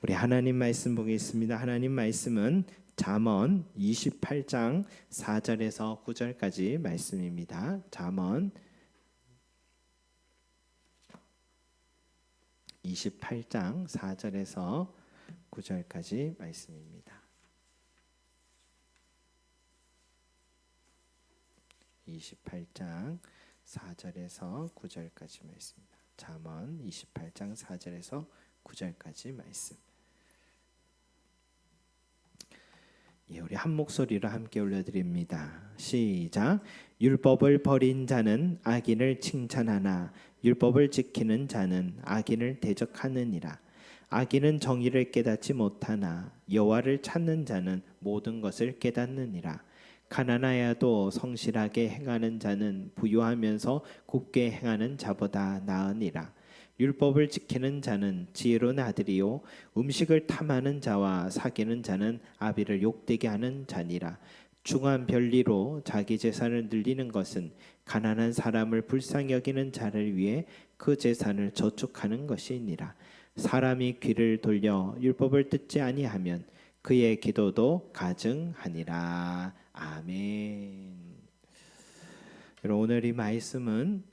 우리 하나님 말씀 보겠습니다. 하나님 말씀은 잠언 28장 4절에서 9절까지 말씀입니다. 잠언 28장 4절에서 9절까지 말씀입니다. 28장 4절에서 9절까지 말씀입니다. 잠언 28장 4절에서 9절까지 말씀. 예, 우리 한 목소리로 함께 올려드립니다. 시작. 율법을 버린 자는 악인을 칭찬하나 율법을 지키는 자는 악인을 대적하느니라. 악인은 정의를 깨닫지 못하나 여호와를 찾는 자는 모든 것을 깨닫느니라. 가난하여도 성실하게 행하는 자는 부유하면서 곱게 행하는 자보다 나으니라. 율법을 지키는 자는 지혜로운 아들이요 음식을 탐하는 자와 사귀는 자는 아비를 욕되게 하는 자니라. 중한 별리로 자기 재산을 늘리는 것은 가난한 사람을 불쌍히 여기는 자를 위해 그 재산을 저축하는 것이니라. 사람이 귀를 돌려 율법을 듣지 아니하면 그의 기도도 가증하니라. 아멘. 오늘 이 말씀은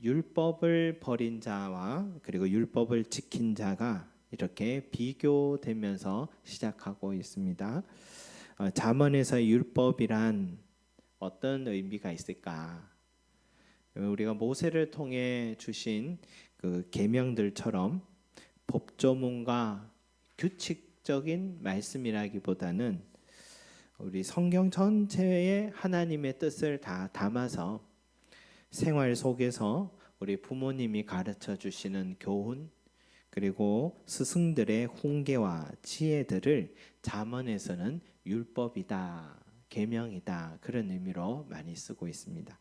율법을 버린 자와 그리고 율법을 지킨 자가 이렇게 비교되면서 시작하고 있습니다. 잠언에서 율법이란 어떤 의미가 있을까? 우리가 모세를 통해 주신 그 계명들처럼 법조문과 규칙적인 말씀이라기보다는 우리 성경 전체에 하나님의 뜻을 다 담아서 생활 속에서 우리 부모님이 가르쳐 주시는 교훈 그리고 스승들의 훈계와 지혜들을 잠언에서는 율법이다, 계명이다 그런 의미로 많이 쓰고 있습니다.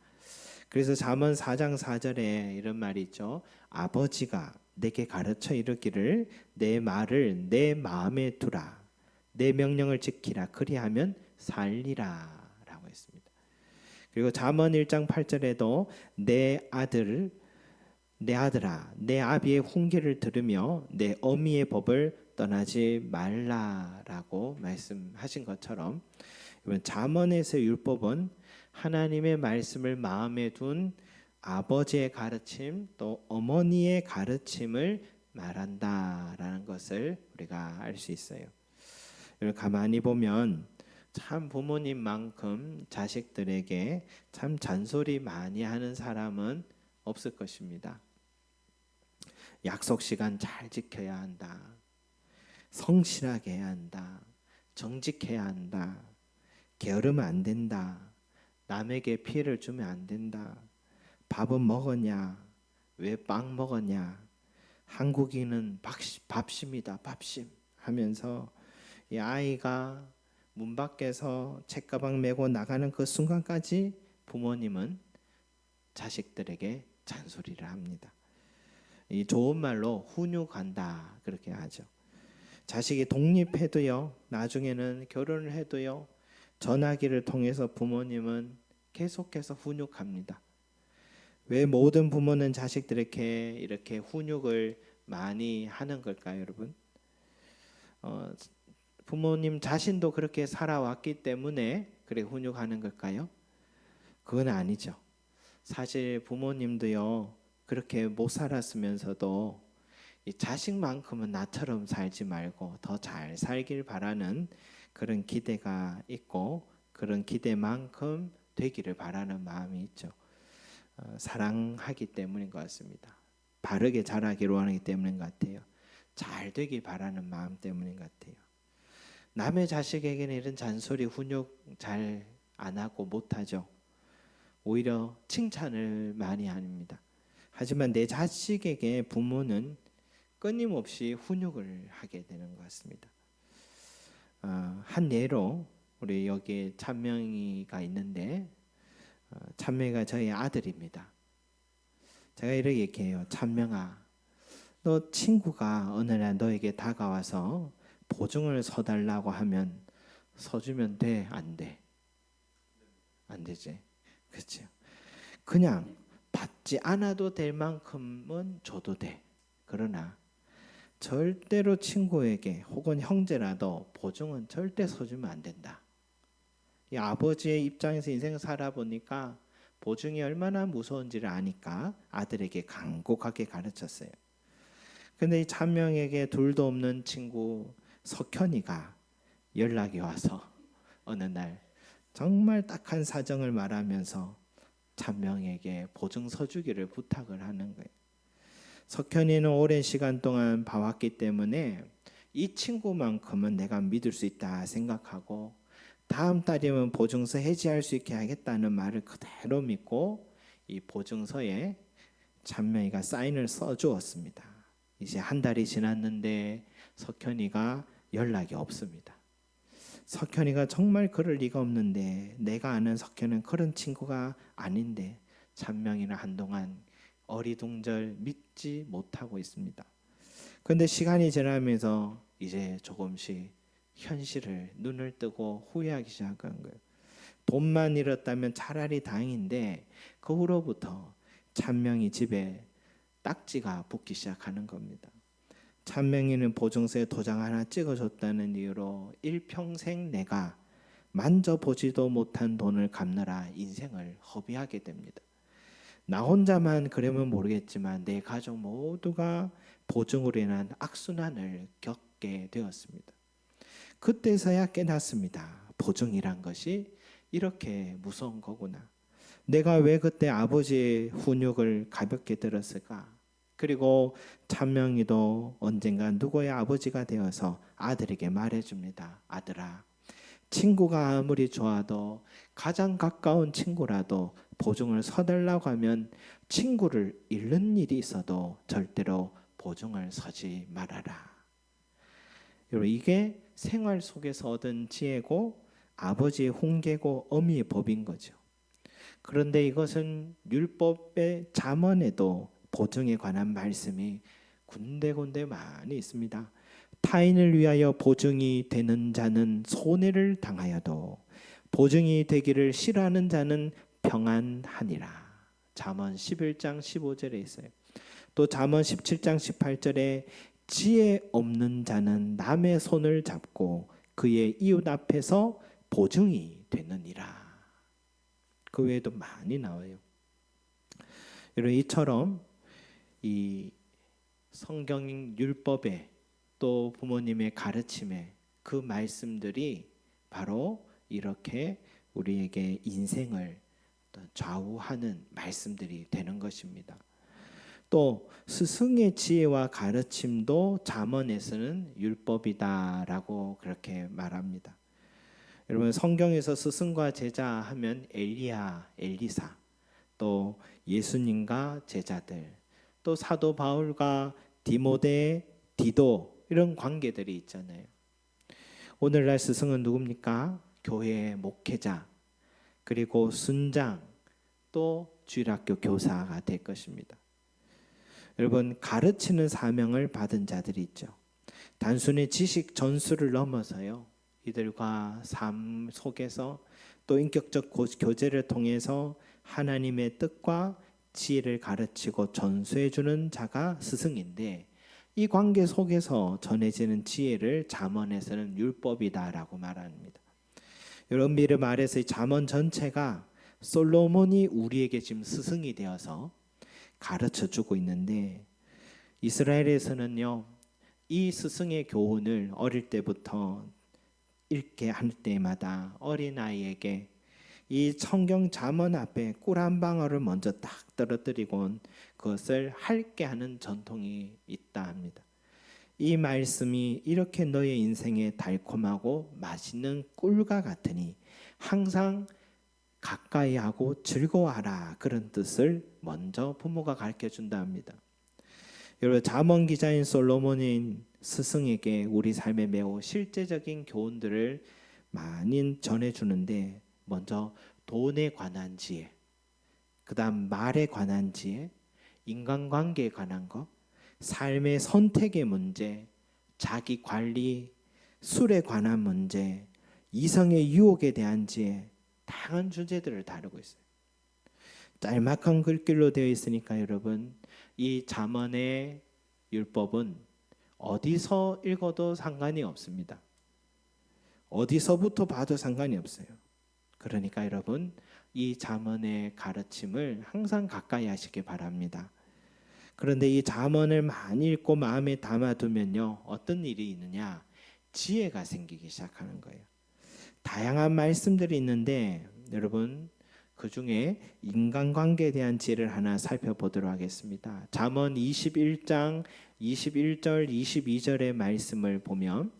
그래서 잠언 4장 4절에 이런 말이 있죠. 아버지가 내게 가르쳐 이르기를 내 말을 내 마음에 두라, 내 명령을 지키라, 그리하면 살리라 라고 했습니다. 그리고 잠언 1장 8절에도 내 아들아 내 아비의 훈계를 들으며 내 어미의 법을 떠나지 말라라고 말씀하신 것처럼 이번 잠언에서의 율법은 하나님의 말씀을 마음에 둔 아버지의 가르침 또 어머니의 가르침을 말한다라는 것을 우리가 알 수 있어요. 가만히 보면 참 부모님만큼 자식들에게 참 잔소리 많이 하는 사람은 없을 것입니다. 약속 시간 잘 지켜야 한다. 성실하게 해야 한다. 정직해야 한다. 게으르면 안 된다. 남에게 피해를 주면 안 된다. 밥은 먹었냐? 왜 빵 먹었냐? 한국인은 밥심이다. 밥심 하면서 이 아이가 문 밖에서 책가방 메고 나가는 그 순간까지 부모님은 자식들에게 잔소리를 합니다. 이 좋은 말로 훈육한다 그렇게 하죠. 자식이 독립해도요, 나중에는 결혼을 해도요, 전화기를 통해서 부모님은 계속해서 훈육합니다. 왜 모든 부모는 자식들에게 이렇게 훈육을 많이 하는 걸까요, 여러분? 부모님 자신도 그렇게 살아왔기 때문에 그래 훈육하는 걸까요? 그건 아니죠. 사실 부모님도요 그렇게 못 살았으면서도 이 자식만큼은 나처럼 살지 말고 더 잘 살길 바라는 그런 기대가 있고 그런 기대만큼 되기를 바라는 마음이 있죠. 사랑하기 때문인 것 같습니다. 바르게 자라기를 원하기 때문인 것 같아요. 잘 되길 바라는 마음 때문인 것 같아요. 남의 자식에게는 이런 잔소리 훈육 잘 안 하고 못하죠. 오히려 칭찬을 많이 합니다. 하지만 내 자식에게 부모는 끊임없이 훈육을 하게 되는 것 같습니다. 한 예로 우리 여기에 찬명이가 있는데 찬명이가 저희 아들입니다. 제가 이렇게 얘기해요. 찬명아, 너 친구가 어느 날 너에게 다가와서 보증을 서달라고 하면 서주면 돼? 안 돼? 안 되지. 그렇죠. 그냥 받지 않아도 될 만큼은 줘도 돼. 그러나 절대로 친구에게 혹은 형제라도 보증은 절대 서주면 안 된다. 이 아버지의 입장에서 인생을 살아보니까 보증이 얼마나 무서운지를 아니까 아들에게 간곡하게 가르쳤어요. 근데 이 찬명에게 둘도 없는 친구 석현이가 연락이 와서 어느 날 정말 딱한 사정을 말하면서 찬명에게 보증 서주기를 부탁을 하는 거예요. 석현이는 오랜 시간 동안 봐왔기 때문에 이 친구만큼은 내가 믿을 수 있다 생각하고 다음 달이면 보증서 해지할 수 있게 하겠다는 말을 그대로 믿고 이 보증서에 찬명이가 사인을 써주었습니다. 이제 한 달이 지났는데 석현이가 연락이 없습니다. 석현이가 정말 그럴 리가 없는데 내가 아는 석현은 그런 친구가 아닌데 찬명이는 한동안 어리둥절 믿지 못하고 있습니다. 그런데 시간이 지나면서 이제 조금씩 현실을 눈을 뜨고 후회하기 시작한 거예요. 돈만 잃었다면 차라리 다행인데 그 후로부터 찬명이 집에 딱지가 붙기 시작하는 겁니다. 찬명이는 보증서에 도장 하나 찍어줬다는 이유로 일평생 내가 만져보지도 못한 돈을 갚느라 인생을 허비하게 됩니다. 나 혼자만 그러면 모르겠지만 내 가족 모두가 보증으로 인한 악순환을 겪게 되었습니다. 그때서야 깨닫습니다. 보증이란 것이 이렇게 무서운 거구나. 내가 왜 그때 아버지의 훈육을 가볍게 들었을까? 그리고 찬명이도 언젠가 누구의 아버지가 되어서 아들에게 말해줍니다. 아들아, 친구가 아무리 좋아도 가장 가까운 친구라도 보증을 서달라고 하면 친구를 잃는 일이 있어도 절대로 보증을 서지 말아라. 여러분, 이게 생활 속에서 얻은 지혜고 아버지의 훈계고 어미의 법인 거죠. 그런데 이것은 율법의 잠언에도 보증에 관한 말씀이 군데군데 많이 있습니다. 타인을 위하여 보증이 되는 자는 손해를 당하여도 보증이 되기를 싫어하는 자는 평안하니라. 잠언 11장 15절에 있어요. 또 잠언 17장 18절에 지혜 없는 자는 남의 손을 잡고 그의 이웃 앞에서 보증이 되느니라. 그 외에도 많이 나와요. 여러분, 이처럼 이 성경 율법에 또 부모님의 가르침에 그 말씀들이 바로 이렇게 우리에게 인생을 좌우하는 말씀들이 되는 것입니다. 또 스승의 지혜와 가르침도 잠언에서는 율법이다라고 그렇게 말합니다. 여러분, 성경에서 스승과 제자 하면 엘리야, 엘리사, 또 예수님과 제자들, 또 사도 바울과 디모데, 디도 이런 관계들이 있잖아요. 오늘날 스승은 누굽니까? 교회의 목회자, 그리고 순장, 또 주일학교 교사가 될 것입니다. 여러분, 가르치는 사명을 받은 자들이 있죠. 단순히 지식 전수를 넘어서요, 이들과 삶 속에서 또 인격적 교제를 통해서 하나님의 뜻과 지혜를 가르치고 전수해 주는 자가 스승인데, 이 관계 속에서 전해지는 지혜를 잠언에서는 율법이다라고 말합니다. 여러분, 미리 말해서 이 잠언 전체가 솔로몬이 우리에게 지금 스승이 되어서 가르쳐 주고 있는데, 이스라엘에서는요, 이 스승의 교훈을 어릴 때부터 읽게 할 때마다 어린아이에게 이 성경 잠언 앞에 꿀 한 방울을 먼저 딱 떨어뜨리고 그것을 핥게 하는 전통이 있다 합니다. 이 말씀이 이렇게 너의 인생에 달콤하고 맛있는 꿀과 같으니 항상 가까이 하고 즐거워하라, 그런 뜻을 먼저 부모가 가르쳐 준다 합니다. 여러분, 잠언 기자인 솔로몬인 스승에게 우리 삶에 매우 실제적인 교훈들을 많이 전해주는데, 먼저 돈에 관한 지혜, 그 다음 말에 관한 지혜, 인간관계에 관한 것, 삶의 선택의 문제, 자기 관리, 술에 관한 문제, 이성의 유혹에 대한 지혜, 다양한 주제들을 다루고 있어요. 짤막한 글귀로 되어 있으니까 여러분, 이 잠언의 율법은 어디서 읽어도 상관이 없습니다. 어디서부터 봐도 상관이 없어요. 그러니까 여러분, 이 잠언의 가르침을 항상 가까이 하시기 바랍니다. 그런데 이 잠언을 많이 읽고 마음에 담아두면요, 어떤 일이 있느냐? 지혜가 생기기 시작하는 거예요. 다양한 말씀들이 있는데 여러분, 그 중에 인간관계에 대한 지혜를 하나 살펴보도록 하겠습니다. 잠언 21장 21절 22절의 말씀을 보면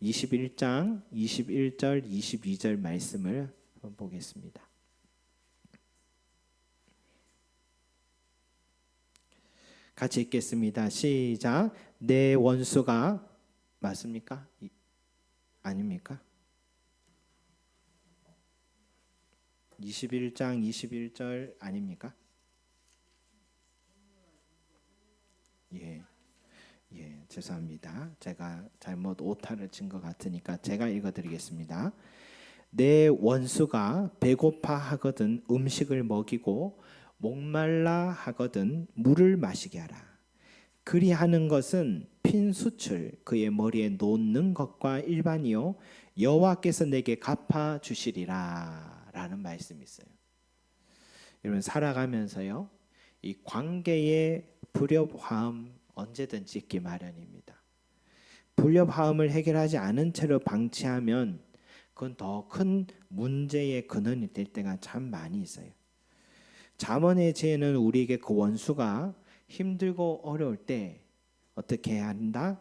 21장 21절 22절 말씀을 한번 보겠습니다. 같이 읽겠습니다. 시작. 내 원수가 맞습니까? 아닙니까? 21장 21절 아닙니까? 예, 죄송합니다. 제가 잘못 오타를 친 것 같으니까 제가 읽어드리겠습니다. 내 원수가 배고파 하거든 음식을 먹이고 목말라 하거든 물을 마시게 하라. 그리하는 것은 핀 숯을 그의 머리에 놓는 것과 일반이요 여호와께서 내게 갚아 주시리라 라는 말씀이 있어요. 여러분, 살아가면서요, 이 관계의 불협화음 언제든지 있기 마련입니다. 불협화음을 해결하지 않은 채로 방치하면 그건 더 큰 문제의 근원이 될 때가 참 많이 있어요. 잠언의 지혜는 우리에게 그 원수가 힘들고 어려울 때 어떻게 해야 한다?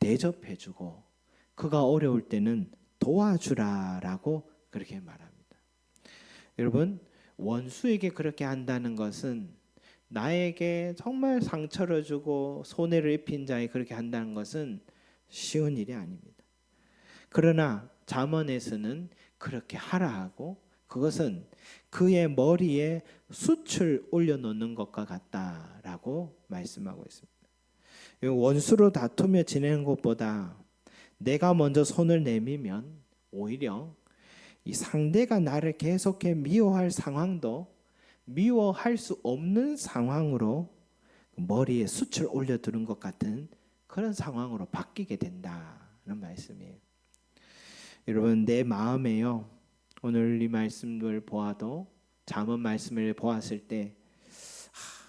대접해주고 그가 어려울 때는 도와주라라고 그렇게 말합니다. 여러분, 원수에게 그렇게 한다는 것은 나에게 정말 상처를 주고 손해를 입힌 자에 그렇게 한다는 것은 쉬운 일이 아닙니다. 그러나 잠언에서는 그렇게 하라 하고 그것은 그의 머리에 숯을 올려놓는 것과 같다라고 말씀하고 있습니다. 원수로 다투며 지내는 것보다 내가 먼저 손을 내밀면 오히려 이 상대가 나를 계속해 미워할 상황도 미워할 수 없는 상황으로 머리에 숯을 올려두는 것 같은 그런 상황으로 바뀌게 된다는 말씀이에요. 여러분, 내 마음에요, 오늘 이 말씀을 보아도 잠언 말씀을 보았을 때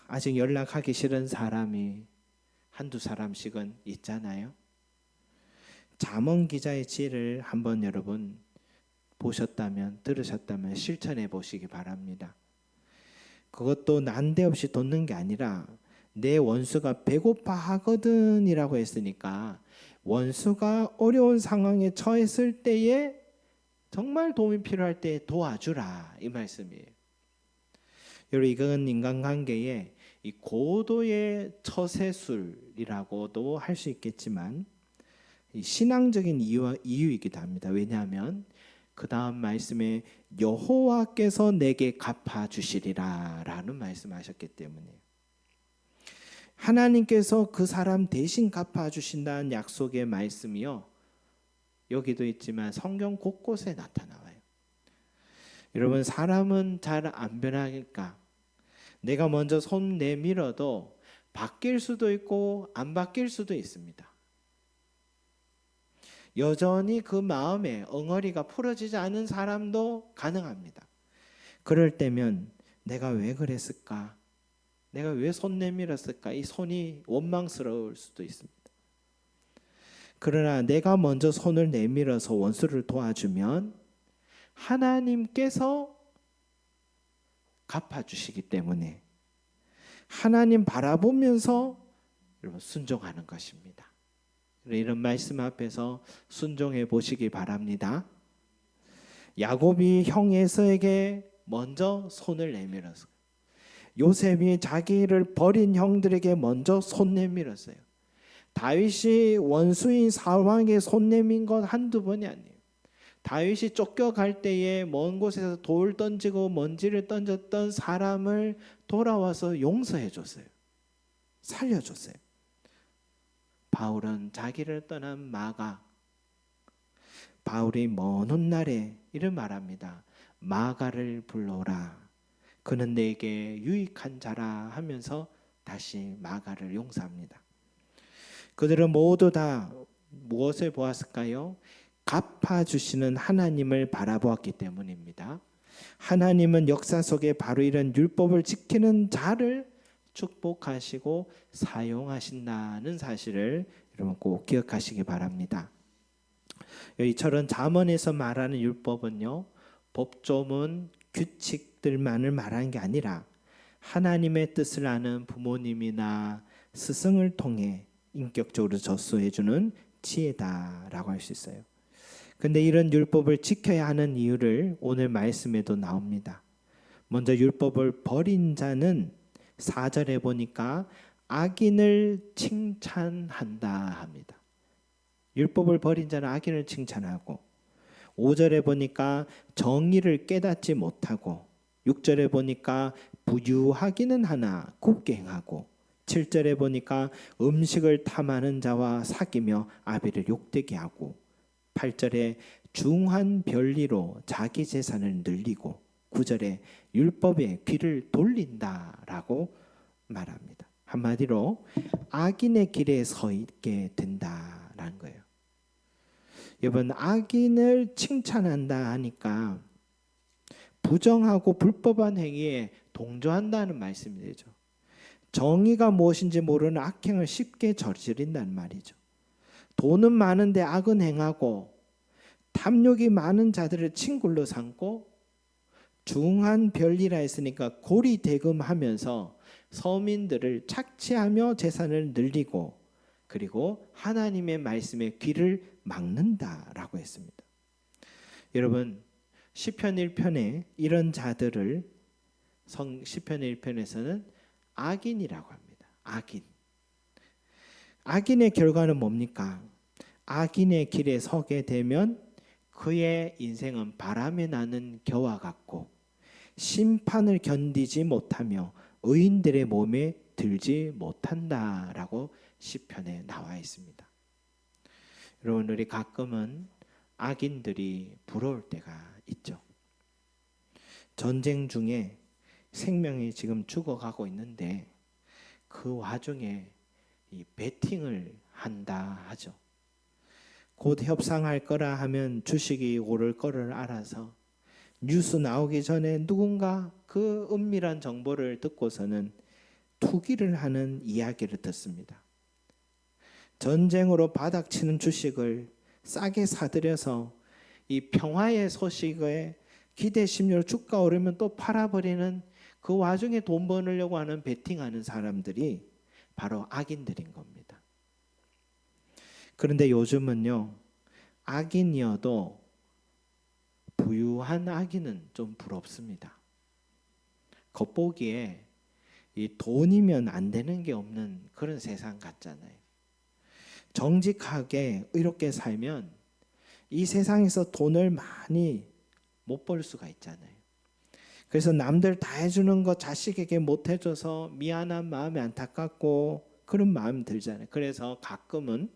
아직 연락하기 싫은 사람이 한두 사람씩은 있잖아요. 잠언 기자의 지혜를 한번 여러분 보셨다면 들으셨다면 실천해 보시기 바랍니다. 그것도 난데없이 돋는 게 아니라 내 원수가 배고파 하거든 이라고 했으니까 원수가 어려운 상황에 처했을 때에 정말 도움이 필요할 때 도와주라 이 말씀이에요. 여러분, 이건 인간관계의 이 고도의 처세술이라고도 할 수 있겠지만 이 신앙적인 이유이기도 합니다. 왜냐하면 그 다음 말씀에 여호와께서 내게 갚아주시리라 라는 말씀하셨기 때문에 하나님께서 그 사람 대신 갚아주신다는 약속의 말씀이요, 여기도 있지만 성경 곳곳에 나타나와요. 여러분, 사람은 잘 안 변하니까 내가 먼저 손 내밀어도 바뀔 수도 있고 안 바뀔 수도 있습니다. 여전히 그 마음에 엉어리가 풀어지지 않은 사람도 가능합니다. 그럴 때면 내가 왜 그랬을까? 내가 왜 손 내밀었을까? 이 손이 원망스러울 수도 있습니다. 그러나 내가 먼저 손을 내밀어서 원수를 도와주면 하나님께서 갚아주시기 때문에 하나님 바라보면서 여러분 순종하는 것입니다. 이런 말씀 앞에서 순종해 보시기 바랍니다. 야곱이 형 에서에게 먼저 손을 내밀었어요. 요셉이 자기를 버린 형들에게 먼저 손 내밀었어요. 다윗이 원수인 사울왕에게 손 내민 건 한두 번이 아니에요. 다윗이 쫓겨갈 때에 먼 곳에서 돌 던지고 먼지를 던졌던 사람을 돌아와서 용서해 줬어요. 살려줬어요. 바울은 자기를 떠난 마가, 바울이 먼 훗날에 이를 말합니다. 마가를 불러오라. 그는 내게 유익한 자라 하면서 다시 마가를 용서합니다. 그들은 모두 다 무엇을 보았을까요? 갚아주시는 하나님을 바라보았기 때문입니다. 하나님은 역사 속에 바로 이런 율법을 지키는 자를 축복하시고 사용하신다는 사실을 여러분 꼭 기억하시기 바랍니다. 이처럼 잠언에서 말하는 율법은요, 법조문, 규칙들만을 말하는 게 아니라 하나님의 뜻을 아는 부모님이나 스승을 통해 인격적으로 젖소해주는 지혜다라고 할 수 있어요. 근데 이런 율법을 지켜야 하는 이유를 오늘 말씀에도 나옵니다. 먼저 율법을 버린 자는 4절에 보니까 악인을 칭찬한다 합니다. 율법을 버린 자는 악인을 칭찬하고, 5절에 보니까 정의를 깨닫지 못하고, 6절에 보니까 부유하기는 하나 곱게 행하고, 7절에 보니까 음식을 탐하는 자와 사귀며 아비를 욕되게 하고, 8절에 중한 별리로 자기 재산을 늘리고, 9절에 율법에 귀를 돌린다라고 말합니다. 한마디로 악인의 길에 서 있게 된다라는 거예요. 여러분, 악인을 칭찬한다 하니까 부정하고 불법한 행위에 동조한다는 말씀이 되죠. 정의가 무엇인지 모르는 악행을 쉽게 저지른다는 말이죠. 돈은 많은데 악은 행하고, 탐욕이 많은 자들을 친구로 삼고, 중한 별리라 했으니까 고리대금하면서 서민들을 착취하며 재산을 늘리고, 그리고 하나님의 말씀에 귀를 막는다라고 했습니다. 여러분, 시편 1편에 이런 자들을 시편 1편에서는 악인이라고 합니다. 악인의 결과는 뭡니까? 악인의 길에 서게 되면 그의 인생은 바람에 나는 겨와 같고, 심판을 견디지 못하며 의인들의 몸에 들지 못한다라고 시편에 나와 있습니다. 여러분, 우리 가끔은 악인들이 부러울 때가 있죠. 전쟁 중에 생명이 지금 죽어가고 있는데 그 와중에 이 베팅을 한다 하죠. 곧 협상할 거라 하면 주식이 오를 거를 알아서 뉴스 나오기 전에 누군가 그 은밀한 정보를 듣고서는 투기를 하는 이야기를 듣습니다. 전쟁으로 바닥치는 주식을 싸게 사들여서 이 평화의 소식에 기대 심리로 주가 오르면 또 팔아버리는, 그 와중에 돈 버느려고 하는 베팅하는 사람들이 바로 악인들인 겁니다. 그런데 요즘은요, 악인이어도 부유한 악인은 좀 부럽습니다. 겉보기에 이 돈이면 안 되는 게 없는 그런 세상 같잖아요. 정직하게 의롭게 살면 이 세상에서 돈을 많이 못 벌 수가 있잖아요. 그래서 남들 다 해주는 거 자식에게 못 해줘서 미안한 마음이 안타깝고 그런 마음이 들잖아요. 그래서 가끔은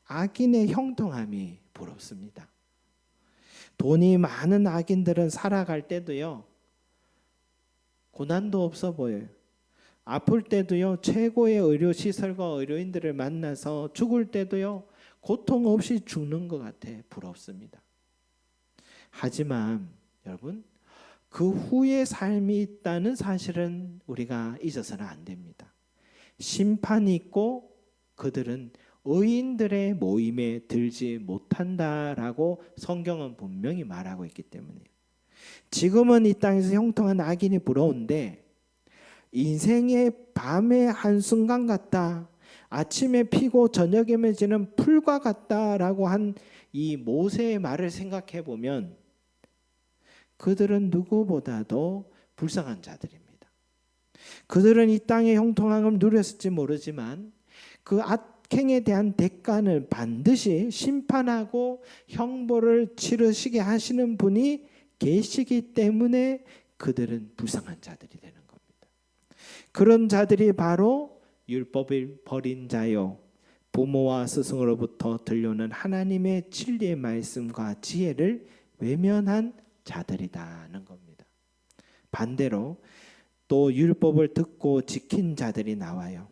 악인의 형통함이 부럽습니다. 돈이 많은 악인들은 살아갈 때도요, 고난도 없어 보여요. 아플 때도요, 최고의 의료시설과 의료인들을 만나서 죽을 때도요, 고통 없이 죽는 것 같아 부럽습니다. 하지만 여러분, 그 후의 삶이 있다는 사실은 우리가 잊어서는 안 됩니다. 심판이 있고 그들은 의인들의 모임에 들지 못한다라고 성경은 분명히 말하고 있기 때문에, 지금은 이 땅에서 형통한 악인이 부러운데 인생의 밤의 한순간 같다, 아침에 피고 저녁에 맺지는 풀과 같다라고 한 이 모세의 말을 생각해 보면 그들은 누구보다도 불쌍한 자들입니다. 그들은 이 땅의 형통함을 누렸을지 모르지만 그 악행에 대한 대가는 반드시 심판하고 형벌을 치르시게 하시는 분이 계시기 때문에 그들은 불쌍한 자들이 되는 겁니다. 그런 자들이 바로 율법을 버린 자요, 부모와 스승으로부터 들려오는 하나님의 진리의 말씀과 지혜를 외면한 자들이다는 겁니다. 반대로 또 율법을 듣고 지킨 자들이 나와요.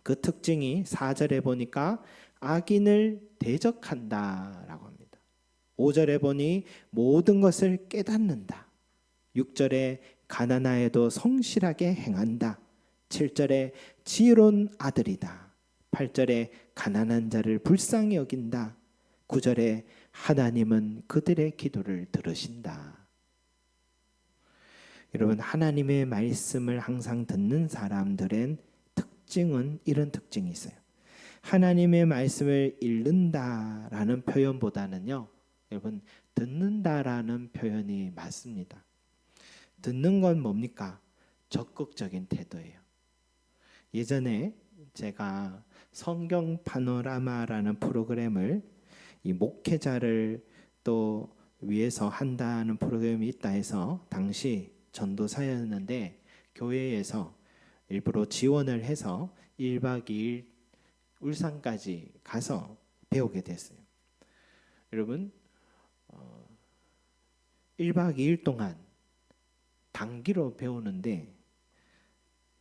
그 특징이 4절에 보니까 악인을 대적한다라고 합니다. 5절에 보니 모든 것을 깨닫는다. 6절에 가난하여도 성실하게 행한다. 7절에 지혜로운 아들이다. 8절에 가난한 자를 불쌍히 여긴다. 9절에 하나님은 그들의 기도를 들으신다. 여러분, 하나님의 말씀을 항상 듣는 사람들은 특징은 이런 특징이 있어요. 하나님의 말씀을 읽는다라는 표현보다는요, 여러분, 듣는다라는 표현이 맞습니다. 듣는 건 뭡니까? 적극적인 태도예요. 예전에 제가 성경 파노라마라는 프로그램을 이 목회자를 또 위해서 한다는 프로그램이 있다 해서 당시 전도사였는데 교회에서 일부러 지원을 해서 1박 2일 울산까지 가서 배우게 됐어요. 여러분, 1박 2일 동안 단기로 배우는데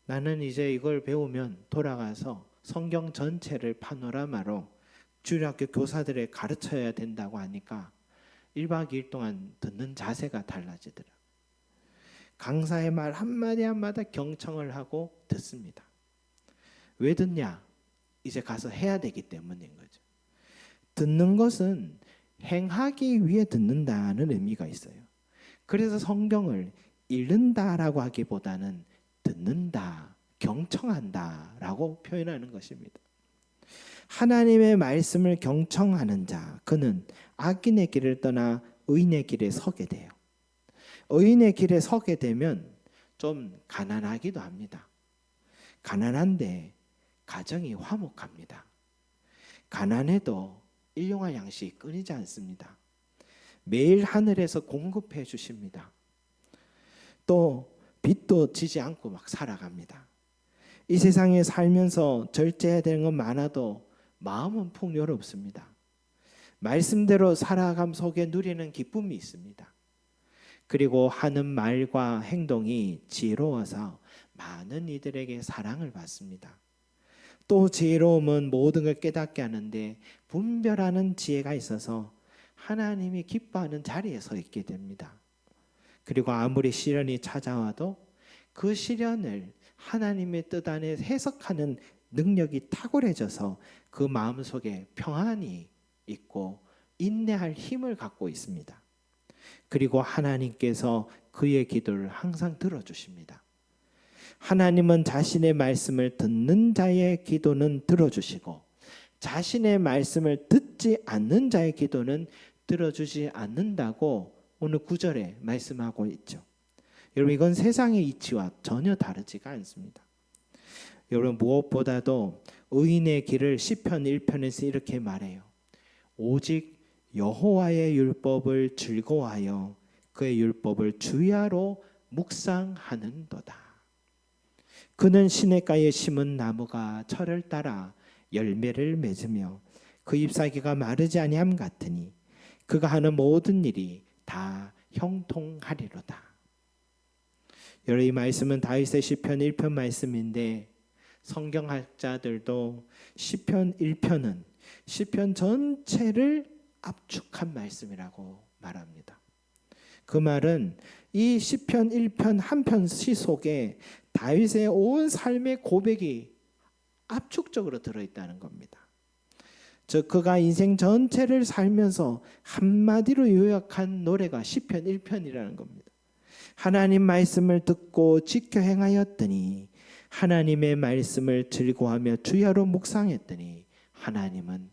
나는 이제 이걸 배우면 돌아가서 성경 전체를 파노라마로 주일학교 교사들에 가르쳐야 된다고 하니까 1박 2일 동안 듣는 자세가 달라지더라. 강사의 말 한마디 한마디 경청을 하고 듣습니다. 왜 듣냐? 이제 가서 해야 되기 때문인 거죠. 듣는 것은 행하기 위해 듣는다는 의미가 있어요. 그래서 성경을 읽는다라고 하기보다는 듣는다, 경청한다라고 표현하는 것입니다. 하나님의 말씀을 경청하는 자, 그는 악인의 길을 떠나 의인의 길에 서게 돼요. 의인의 길에 서게 되면 좀 가난하기도 합니다. 가난한데 가정이 화목합니다. 가난해도 일용할 양식이 끊이지 않습니다. 매일 하늘에서 공급해 주십니다. 또 빚도 지지 않고 막 살아갑니다. 이 세상에 살면서 절제해야 되는 건 많아도 마음은 풍요롭습니다. 말씀대로 살아감 속에 누리는 기쁨이 있습니다. 그리고 하는 말과 행동이 지혜로워서 많은 이들에게 사랑을 받습니다. 또 지혜로움은 모든 걸 깨닫게 하는데 분별하는 지혜가 있어서 하나님이 기뻐하는 자리에 서 있게 됩니다. 그리고 아무리 시련이 찾아와도 그 시련을 하나님의 뜻 안에 해석하는 능력이 탁월해져서 그 마음속에 평안이 있고 인내할 힘을 갖고 있습니다. 그리고 하나님께서 그의 기도를 항상 들어주십니다. 하나님은 자신의 말씀을 듣는 자의 기도는 들어주시고 자신의 말씀을 듣지 않는 자의 기도는 들어주지 않는다고 오늘 9절에 말씀하고 있죠. 여러분, 이건 세상의 이치와 전혀 다르지가 않습니다. 여러분, 무엇보다도 의인의 길을 시편 1편에서 이렇게 말해요. 오직 여호와의 율법을 즐거워하여 그의 율법을 주야로 묵상하는도다. 그는 시냇가에 심은 나무가 철을 따라 열매를 맺으며 그 잎사귀가 마르지 아니함 같으니 그가 하는 모든 일이 다 형통하리로다. 여러분, 이 말씀은 다윗의 시편 1편 말씀인데 성경학자들도 시편 1편은 시편 전체를 압축한 말씀이라고 말합니다. 그 말은 이 시편 1편 한 편 시 속에 다윗의 온 삶의 고백이 압축적으로 들어있다는 겁니다. 즉 그가 인생 전체를 살면서 한마디로 요약한 노래가 시편 1편이라는 겁니다. 하나님 말씀을 듣고 지켜 행하였더니 하나님의 말씀을 즐거워하며 주야로 묵상했더니 하나님은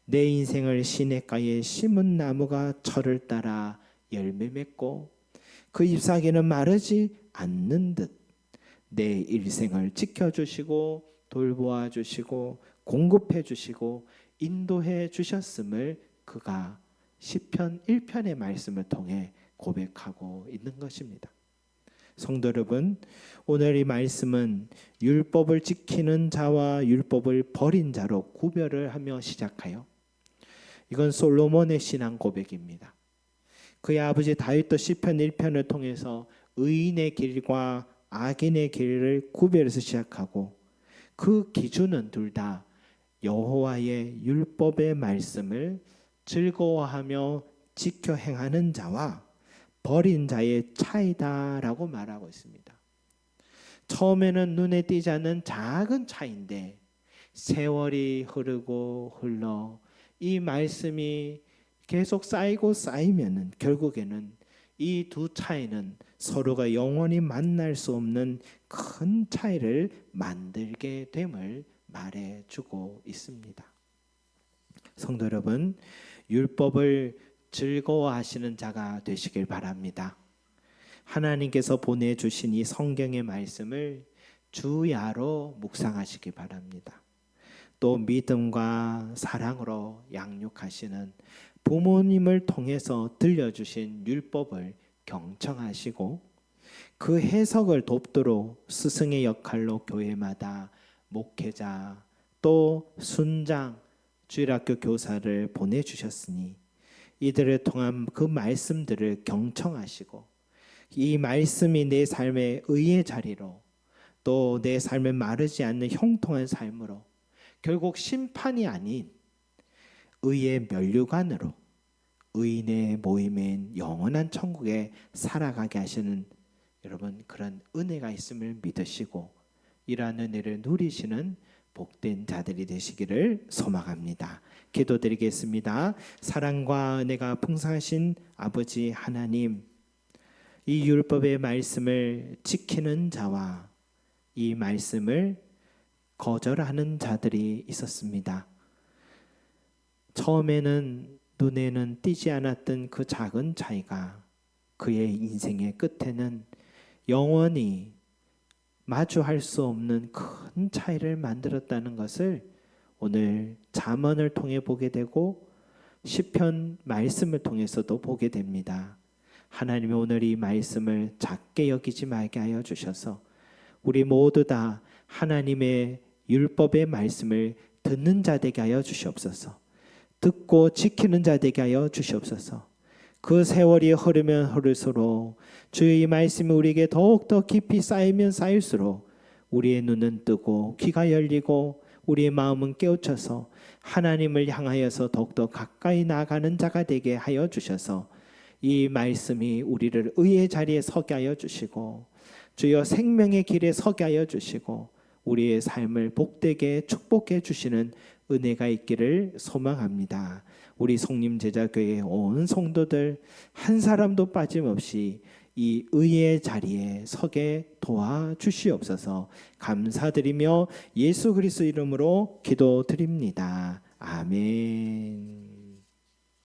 내 인생을 시냇가에 심은 나무가 철을 따라 열매 맺고 그 잎사귀는 마르지 않는 듯 내 일생을 지켜주시고 돌보아 주시고 공급해 주시고 인도해 주셨음을 그가 시편 1편의 말씀을 통해 고백하고 있는 것입니다. 성도 여러분, 오늘 이 말씀은 율법을 지키는 자와 율법을 버린 자로 구별을 하며 시작하여 이건 솔로몬의 신앙 고백입니다. 그의 아버지 다윗도 시편 1편을 통해서 의인의 길과 악인의 길을 구별해서 시작하고 그 기준은 둘 다 여호와의 율법의 말씀을 즐거워하며 지켜 행하는 자와 버린 자의 차이다라고 말하고 있습니다. 처음에는 눈에 띄지 않는 작은 차이인데 세월이 흐르고 흘러 이 말씀이 계속 쌓이고 쌓이면은 결국에는 이 두 차이는 서로가 영원히 만날 수 없는 큰 차이를 만들게 됨을 말해주고 있습니다. 성도 여러분, 율법을 즐거워하시는 자가 되시길 바랍니다. 하나님께서 보내주신 이 성경의 말씀을 주야로 묵상하시기 바랍니다. 또 믿음과 사랑으로 양육하시는 부모님을 통해서 들려주신 율법을 경청하시고 그 해석을 돕도록 스승의 역할로 교회마다 목회자 또 순장 주일학교 교사를 보내주셨으니 이들을 통한 그 말씀들을 경청하시고 이 말씀이 내 삶의 의의 자리로 또 내 삶에 마르지 않는 형통한 삶으로 결국 심판이 아닌 의의 면류관으로 의인의 모임인 영원한 천국에 살아가게 하시는 여러분 그런 은혜가 있음을 믿으시고 이러한 은혜를 누리시는 복된 자들이 되시기를 소망합니다. 기도드리겠습니다. 사랑과 은혜가 풍성하신 아버지 하나님, 이 율법의 말씀을 지키는 자와 이 말씀을 거절하는 자들이 있었습니다. 처음에는 눈에는 띄지 않았던 그 작은 차이가 그의 인생의 끝에는 영원히 마주할 수 없는 큰 차이를 만들었다는 것을 오늘 잠언을 통해 보게 되고 시편 말씀을 통해서도 보게 됩니다. 하나님이 오늘 이 말씀을 작게 여기지 말게 하여 주셔서 우리 모두 다 하나님의 율법의 말씀을 듣는 자 되게 하여 주시옵소서. 듣고 지키는 자 되게 하여 주시옵소서. 그 세월이 흐르면 흐를수록 주의 이 말씀이 우리에게 더욱더 깊이 쌓이면 쌓일수록 우리의 눈은 뜨고 귀가 열리고 우리의 마음은 깨우쳐서 하나님을 향하여서 더욱더 가까이 나아가는 자가 되게 하여 주셔서 이 말씀이 우리를 의의 자리에 서게 하여 주시고 주여 생명의 길에 서게 하여 주시고 우리의 삶을 복되게 축복해 주시는 은혜가 있기를 소망합니다. 우리 성림제자교회 온 성도들 한 사람도 빠짐없이 이 의의 자리에 서게 도와주시옵소서. 감사드리며 예수 그리스도 이름으로 기도드립니다. 아멘.